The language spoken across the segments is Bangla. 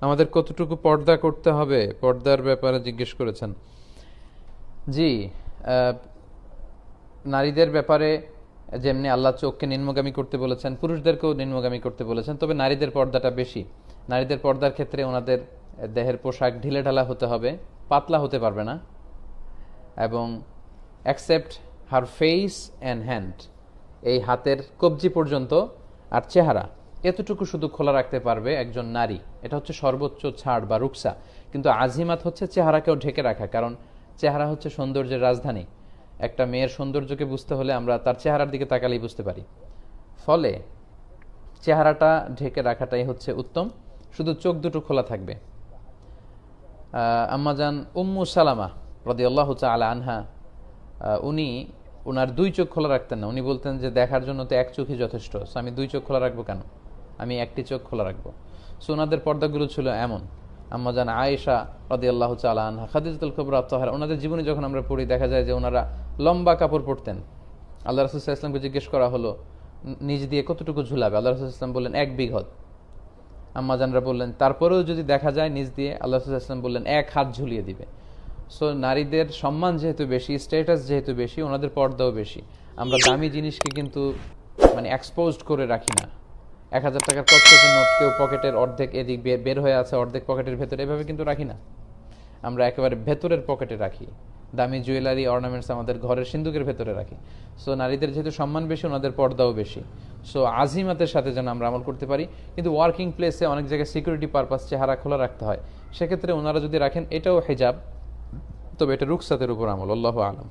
আমাদের কতটুকু পর্দা করতে হবে, পর্দার ব্যাপারে জিজ্ঞেস করেছেন। জি, নারীদের ব্যাপারে যেমনি আল্লাহ চোখকে নিম্নগামী করতে বলেছেন, পুরুষদেরকেও নিম্নগামী করতে বলেছেন, তবে নারীদের পর্দাটা বেশি। নারীদের পর্দার ক্ষেত্রে ওনাদের দেহের পোশাক ঢিলে ঢালা হতে হবে, পাতলা হতে পারবে না, এবং accept her face and hand, এই হাতের কবজি পর্যন্ত আর চেহারা এতটুকু শুধু খোলা রাখতে পারবে একজন নারী। এটা হচ্ছে সর্বোচ্চ ছাড় বা রুকসা। কিন্তু আজিমাত হচ্ছে চেহারাকেও ঢেকে রাখা, কারণ চেহারা হচ্ছে সৌন্দর্যের রাজধানী। একটা মেয়ের সৌন্দর্যকে বুঝতে হলে আমরা তার চেহারার দিকে তাকালেই বুঝতে পারি। ফলে চেহারাটা ঢেকে রাখাটাই হচ্ছে উত্তম, শুধু চোখ দুটো খোলা থাকবে। আম্মাজান উম্মু সালামা রাদিয়াল্লাহু তাআলা আনহা, উনি ওনার দুই চোখ খোলা রাখতেন না। উনি বলতেন যে দেখার জন্য তো এক চোখই যথেষ্ট, সো আমি দুই চোখ খোলা রাখবো কেন, আমি একটি চোখ খোলা রাখবো। সো ওনাদের পর্দাগুলো ছিল এমন। আম্মাজান আয়েশা রাদিয়াল্লাহু তাআলা আনহা, খাদিজাতুল কুবরা তাহারা, ওনাদের জীবনে যখন আমরা পড়ি দেখা যায় যে ওনারা লম্বা কাপড় পরতেন। আল্লাহ রাসূল সাল্লাল্লাহু আলাইহি ওয়াসাল্লামকে জিজ্ঞেস করা হলো নিজ দিয়ে কতটুকু ঝুলাবে, আল্লাহ রাসূল সাল্লাল্লাহু আলাইহি ওয়াসাল্লাম বললেন 1 বিঘত। আম্মাজানরা বললেন তারপরেও যদি দেখা যায় নিজ দিয়ে, আল্লাহ রাসূল সাল্লাল্লাহু আলাইহি ওয়াসাল্লাম বললেন 1 হাত ঝুলিয়ে দিবে। সো নারীদের সম্মান যেহেতু বেশি, স্ট্যাটাস যেহেতু বেশি, ওনাদের পর্দাও বেশি। আমরা দামি জিনিসকে কিন্তু মানে এক্সপোজড করে রাখি না। 1000 টাকার কচকচে নোট কেউ পকেটের অর্ধেক এদিক বের হয়ে আছে, অর্ধেক পকেটের ভেতরে, এভাবে কিন্তু রাখি না। আমরা একেবারে ভেতরের পকেটে রাখি। দামি জুয়েলারি অর্নামেন্টস আমাদের ঘরের সিন্দুকের ভেতরে রাখি। সো নারীদের যেহেতু সম্মান বেশি, ওনাদের পর্দাও বেশি। সো আজিমাতের সাথে যেন আমরা আমল করতে পারি। কিন্তু ওয়ার্কিং প্লেসে অনেক জায়গায় সিকিউরিটি পারপাস চেহারা খোলা রাখতে হয়, সেক্ষেত্রে ওনারা যদি রাখেন এটাও হিজাব, তবে এটা রুকসাতের উপর আমল। আল্লাহু আলাম।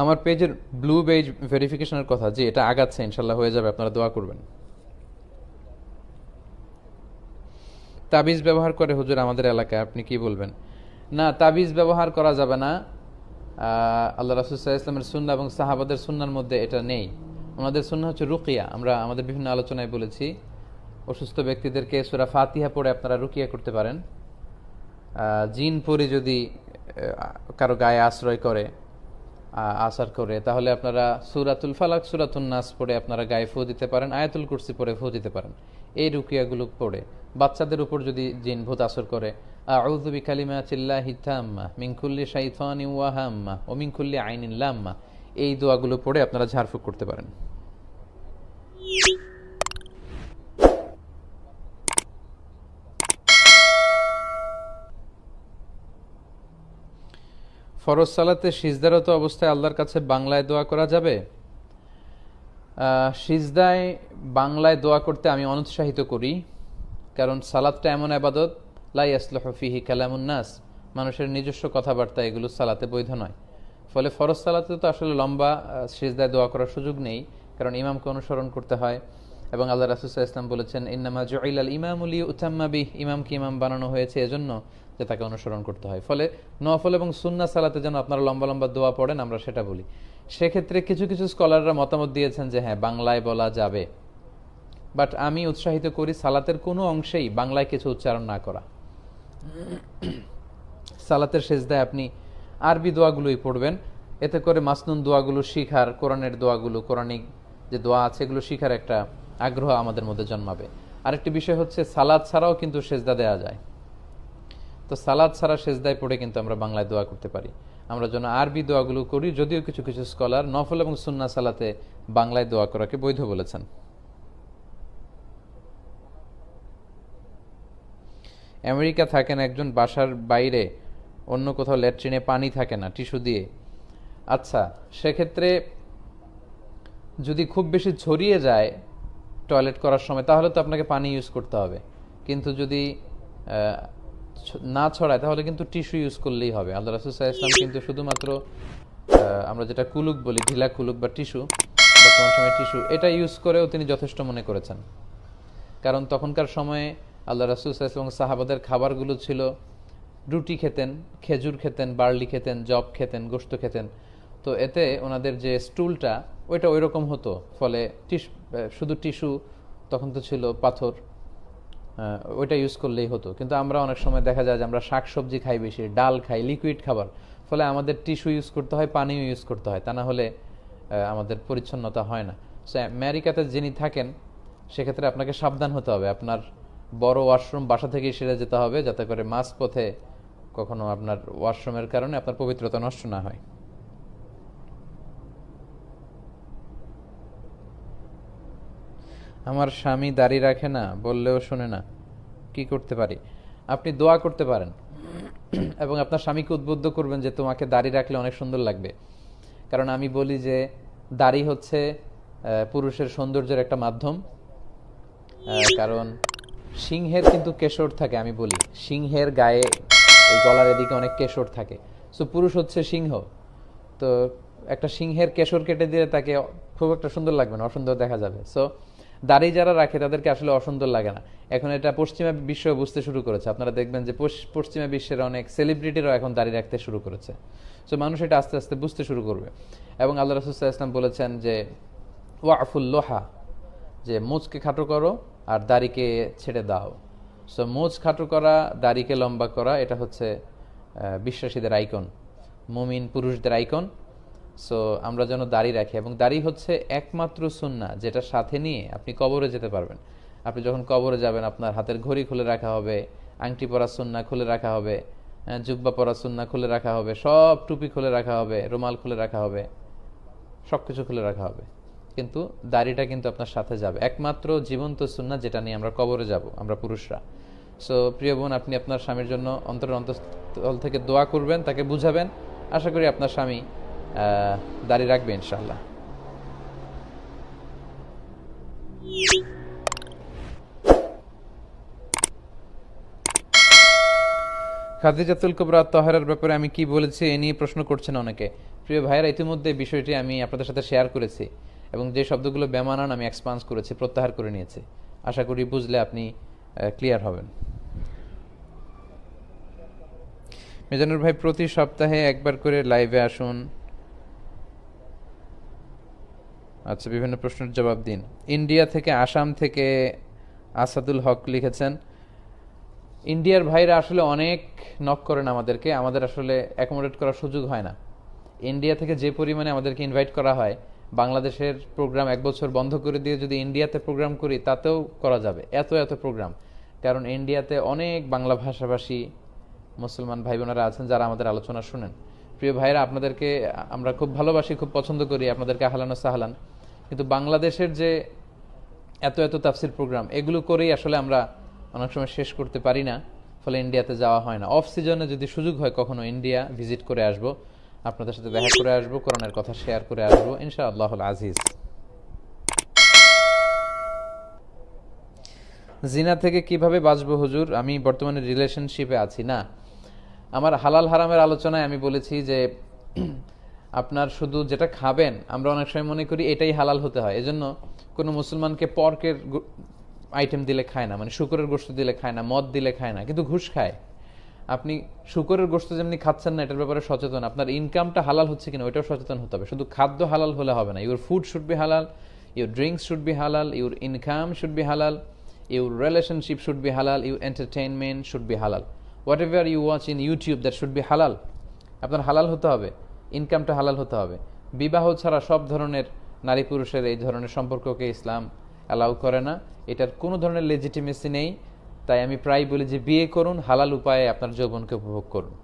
আমার পেজের ব্লু বেজ ভেরিফিকেশনের কথা, যে এটা আগাচ্ছে, ইনশাল্লাহ হয়ে যাবে, আপনারা দোয়া করবেন। তাবিজ ব্যবহার করে হুজুর আমাদের এলাকায়, আপনি কি বলবেন? না, তাবিজ ব্যবহার করা যাবে না। আল্লাহ রাসূল সাল্লাল্লাহু আলাইহি ওয়াসাল্লামের সুন্নাহ এবং সাহাবাদের সুন্নাহর মধ্যে এটা নেই। ওনাদের সুন্নাহ হচ্ছে রুকিয়া। আমরা আমাদের বিভিন্ন আলোচনায় বলেছি, অসুস্থ ব্যক্তিদেরকে সূরা ফাতিহা পড়ে আপনারা রুকিয়া করতে পারেন। জিন পরি যদি কারো গায়ে আশ্রয় করে, আসার করে, তাহলে আপনারা সূরাতুল ফালাক, সূরাতুন নাস পড়ে আপনারা গায়ে ফু দিতে পারেন, আয়াতুল কুরসি পড়ে ফু দিতে পারেন। এই রুকিয়াগুলো পড়ে বাচ্চাদের উপর যদি জিন ভূত আসর করে, আউযু বিকালিমাতিল্লাহি তাম্মা মিন কুল্লি শাইতানিন ওয়া হাম্মা ওয়া মিন কুল্লি আইনিন লাম্মা, এই দোয়াগুলো পড়ে আপনারা ঝাড়ফুঁক করতে পারেন। ফরজ সালাতে সিজদারত অবস্থায় আল্লাহর কাছে বাংলায় দোয়া করা যাবে? সিজদায় বাংলায় দোয়া করতে আমি অনুৎসাহিত করি, কারণ সালাতটা এমন ইবাদত লা ইয়াসলুহু ফিহি কালামুন নাস, মানুষের নিজস্ব কথাবার্তা এগুলো সালাতে বৈধ নয়। ফলে ফরজ সালাতে তো আসলে লম্বা সিজদায় দোয়া করার সুযোগ নেই, কারণ ইমামকে অনুসরণ করতে হয়। এবং আল্লাহ রাসূল সাল্লাল্লাহু আলাইহি ওয়াসাল্লাম বলেছেন ইন্নামা জুইলাল ইমামু লিউতাম্মা বিহি, ইমামকে ইমাম বানানো হয়েছে এজন্য যে তাকে অনুসরণ করতে হয়। ফলে নফল এবং সুন্নাহ সালাতে যেন আপনারা লম্বা লম্বা দোয়া পড়েন, আমরা সেটা বলি। সেক্ষেত্রে কিছু কিছু স্কলাররা মতামত দিয়েছেন যে হ্যাঁ, বাংলায় বলা যাবে, বাট আমি উৎসাহিত করি সালাতের কোনো অংশেই বাংলায় কিছু উচ্চারণ না করা। সালাতের সেজদায় আপনি আরবি দোয়াগুলোই পড়বেন, এতে করে মাসনুন দোয়াগুলো শিখার, কোরআনের দোয়াগুলো, কোরআনিক যে দোয়া আছে এগুলো শিখার একটা আগ্রহ আমাদের মধ্যে জন্মাবে। আরেকটি বিষয় হচ্ছে সালাত ছাড়াও কিন্তু সেজদা দেওয়া যায়। তো সালাত ছাড়া সেজদায় পড়ে কিন্তু আমরা বাংলায় দোয়া করতে পারি। আমরা যেন আরবি দোয়াগুলো করি, যদিও কিছু কিছু স্কলার নফল এবং সুন্নাহ সালাতে বাংলায় দোয়া করাকে বৈধ বলেছেন। আমেরিকা থাকেন একজন, বাসার বাইরে অন্য কোথাও ল্যাট্রিনে পানি থাকে না টিস্যু দিয়ে। আচ্ছা, সেক্ষেত্রে যদি খুব বেশি ছড়িয়ে যায় টয়লেট করার সময়, তাহলে তো আপনাকে পানি ইউজ করতে হবে। কিন্তু যদি না ছড়ায় তাহলে কিন্তু টিস্যু ইউজ করলেই হবে। আল্লাহ রাসূল সাল্লাল্লাহু আলাইহি ওয়াসাল্লাম কিন্তু শুধুমাত্র আমরা যেটা কুলুক বলি, ঢিলা কুলুক বা টিস্যু, বর্তমান সময়ে টিস্যু, এটা ইউজ করেও তিনি যথেষ্ট মনে করেছেন। কারণ তখনকার সময়ে আল্লাহ রাসূল সাল্লাল্লাহু আলাইহি ওয়াসাল্লাম সাহাবাদের খাবারগুলো ছিল রুটি খেতেন, খেজুর খেতেন, বার্লি খেতেন, জব খেতেন, গোশত খেতেন। তো এতে ওনাদের যে স্টুলটা ওইটা ওই রকম হতো। ফলে শুধু টিস্যু তখন তো ছিল পাথর, ওইটা ইউজ করলেই হতো। কিন্তু আমরা অনেক সময় দেখা যায় যে আমরা শাকসবজি খাই বেশি, ডাল খাই, লিকুইড খাবার, ফলে আমাদের টিস্যু ইউজ করতে হয়, পানিও ইউজ করতে হয়, তা না হলে আমাদের পরিচ্ছন্নতা হয় না। সো আমেরিকাতে যিনি থাকেন সেক্ষেত্রে আপনাকে সাবধান হতে হবে, আপনার বড় ওয়াশরুম বাসা থেকেই সেরে যেতে হবে, যাতে করে মাঝ পথে কখনো আপনার ওয়াশরুমের কারণে আপনার পবিত্রতা নষ্ট না হয়। আমার স্বামী দাড়ি রাখে না, বললেও শোনে না, কি করতে পারি? আপনি দোয়া করতে পারেন এবং আপনার স্বামীকে উদ্বুদ্ধ করবেন যে তোমাকে দাড়ি রাখলে অনেক সুন্দর লাগবে। কারণ আমি বলি যে দাড়ি হচ্ছে পুরুষের সৌন্দর্যের একটা মাধ্যম। কারণ সিংহের কিন্তু কেশর থাকে, আমি বলি সিংহের গায়ে এই গলার এদিকে অনেক কেশর থাকে। সো পুরুষ হচ্ছে সিংহ, তো একটা সিংহের কেশর কেটে দিলে তাকে খুব একটা সুন্দর লাগবে না, অসুন্দর দেখা যাবে। সো দাড়ি যারা রাখে তাদেরকে আসলে অসুন্দর লাগে না। এখন এটা পশ্চিমা বিশ্ব বুঝতে শুরু করেছে, আপনারা দেখবেন যে পশ্চিমা বিশ্বের অনেক সেলিব্রিটিরাও এখন দাড়ি রাখতে শুরু করেছে। সো মানুষ এটা আস্তে আস্তে বুঝতে শুরু করবে। এবং আল্লাহ রাসূল সাল্লাল্লাহু আলাইহি ওয়াসাল্লাম বলেছেন যে ওয়াফুল লোহা, যে মোচকে খাটো করো আর দাড়িকে ছেড়ে দাও। সো মোচ খাটো করা, দাড়িকে লম্বা করা, এটা হচ্ছে বিশ্বাসীদের আইকন, মুমিন পুরুষদের আইকন। সো আমরা যেন দাড়ি রাখি, এবং দাড়ি হচ্ছে একমাত্র সুন্নাহ যেটা সাথে নিয়ে আপনি কবরে যেতে পারবেন। আপনি যখন কবরে যাবেন আপনার হাতের ঘড়ি খুলে রাখা হবে, আংটি পরা সুন্নাহ খুলে রাখা হবে, জুব্বা পরা সুন্নাহ খুলে রাখা হবে, সব টুপি খুলে রাখা হবে, রুমাল খুলে রাখা হবে, সব কিছু খুলে রাখা হবে, কিন্তু দাড়িটা কিন্তু আপনার সাথে যাবে। একমাত্র জীবন্ত সুন্নাহ যেটা নিয়ে আমরা কবরে যাব আমরা পুরুষরা। সো প্রিয় বোন, আপনি আপনার স্বামীর জন্য অন্তঃস্থল থেকে দোয়া করবেন, তাকে বুঝাবেন। আশা করি আপনার স্বামী দাড়ি রাখবে ইনশাআল্লাহ। খাদিজাতুল কুবরা তাহেরার ব্যাপারে আমি কি বলেছি এ নিয়ে প্রশ্ন করছেন অনেকে। প্রিয় ভাইয়েরা, ইতিমধ্যে বিষয়টি আমি আপনাদের সাথে শেয়ার করেছি এবং যে শব্দগুলো বেমানান আমি এক্সপান্স করেছি, প্রত্যাহার করে নিয়েছি। আশা করি বুঝলে আপনি ক্লিয়ার হবেন। মিজানুর ভাই, প্রতি সপ্তাহে একবার করে লাইভে আসুন। আচ্ছা, বিভিন্ন প্রশ্নের জবাব দিন। ইন্ডিয়া থেকে, আসাম থেকে আসাদুল হক লিখেছেন, ইন্ডিয়ার ভাইরা আসলে অনেক নক করেন আমাদেরকে, আমাদের আসলে অ্যাকোমোডেট করার সুযোগ হয় না। ইন্ডিয়া থেকে যে পরিমাণে আমাদেরকে ইনভাইট করা হয়, বাংলাদেশের প্রোগ্রাম এক বছর বন্ধ করে দিয়ে যদি ইন্ডিয়াতে প্রোগ্রাম করি তাতেও করা যাবে, এত এত প্রোগ্রাম। কারণ ইন্ডিয়াতে অনেক বাংলা ভাষাভাষী মুসলমান ভাই বোনেরা আছেন যারা আমাদের আলোচনা শুনেন। প্রিয় ভাইরা, আপনাদেরকে আমরা খুব ভালোবাসি, খুব পছন্দ করি, আপনাদেরকে আহলান ও সাহলান। কিন্তু বাংলাদেশের যে এত এত তাফসির প্রোগ্রাম, এগুলো করেই আসলে আমরা অনেক সময় শেষ করতে পারি না, ফলে ইন্ডিয়াতে যাওয়া হয় না। অফ সিজনে যদি সুযোগ হয় কখনো ইন্ডিয়া ভিজিট করে আসব, আপনাদের সাথে দেখা করে আসব, কোরআনের কথা শেয়ার করে আসবো ইনশাআল্লাহুল আজিজ। জিনা থেকে কিভাবে বাঁচবো হুজুর? আমি বর্তমানে রিলেশনশিপে আছি না। আমার হালাল হারামের আলোচনায় আমি বলেছি যে আপনার শুধু যেটা খাবেন, আমরা অনেক সময় মনে করি এটাই হালাল হতে হয়, এজন্য কোনো মুসলমানকে পর্কের আইটেম দিলে খায় না, মানে শুকরের গোশত দিলে খায় না, মদ দিলে খায় না, কিন্তু ঘুষ খায়। আপনি শুকরের গোশত যেমনি খাচ্ছেন না, এটার ব্যাপারে সচেতন, আপনার ইনকামটা হালাল হচ্ছে কিনা ওইটাও সচেতন হতে হবে। শুধু খাদ্য হালাল হলে হবে না, your food should be halal, your drinks should be halal, your income should be halal, your relationship should be halal, your entertainment should be halal, whatever you watch in YouTube that should be halal. আপনার হালাল হতে হবে, ইনকামটা হালাল হতে হবে। বিবাহ ছাড়া সব ধরনের নারী পুরুষের এই ধরনের সম্পর্ককে ইসলাম অ্যালাউ করে না, এটার কোনো ধরনের লেজিটিমেসি নেই। তাই আমি প্রায় বলি যে বিয়ে করুন, হালাল উপায়ে আপনার যৌবনকে উপভোগ করুন।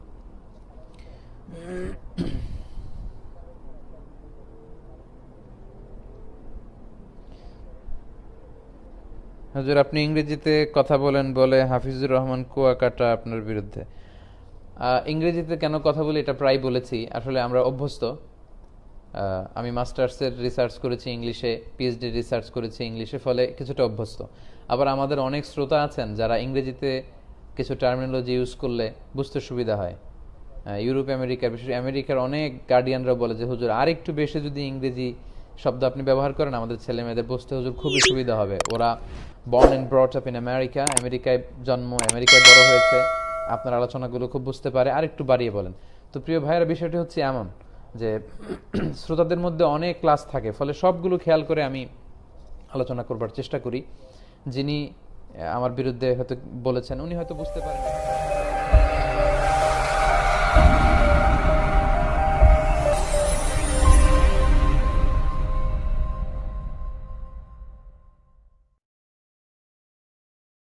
হুজুর, আপনি ইংরেজিতে কথা বলেন বলে হাফিজুর রহমান কুয়াকাটা আপনার বিরুদ্ধে। ইংরেজিতে কেন কথা বলি এটা প্রায় বলেছি, আসলে আমরা অভ্যস্ত। আমি মাস্টার্সের রিসার্চ করেছি ইংলিশে, পিএইচডি রিসার্চ করেছি ইংলিশে, ফলে কিছুটা অভ্যস্ত। আবার আমাদের অনেক শ্রোতা আছেন যারা ইংরেজিতে কিছু টার্মিনোলজি ইউজ করলে বুঝতে সুবিধা হয়। ইউরোপ আমেরিকার, বিশেষ আমেরিকার অনেক গার্ডিয়ানরা বলে যে হুজুর আর একটু বেশি যদি ইংরেজি শব্দ আপনি ব্যবহার করেন আমাদের ছেলে মেয়েদের বুঝতে হুজুর খুবই সুবিধা হবে। ওরা born and brought up in America, আমেরিকায় জন্ম, আমেরিকায় বড় হয়েছে, আপনার আলোচনাগুলো খুব বুঝতে পারে, আর একটু বাড়িয়ে বলেন। তো প্রিয় ভাইয়েরা, বিষয়টি হচ্ছে এমন যে শ্রোতাদের মধ্যে অনেক ক্লাস থাকে, ফলে সবগুলো খেয়াল করে আমি আলোচনা করবার চেষ্টা করি। যিনি আমার বিরুদ্ধে হয়তো বলেছেন, উনি হয়তো বুঝতে পারেন।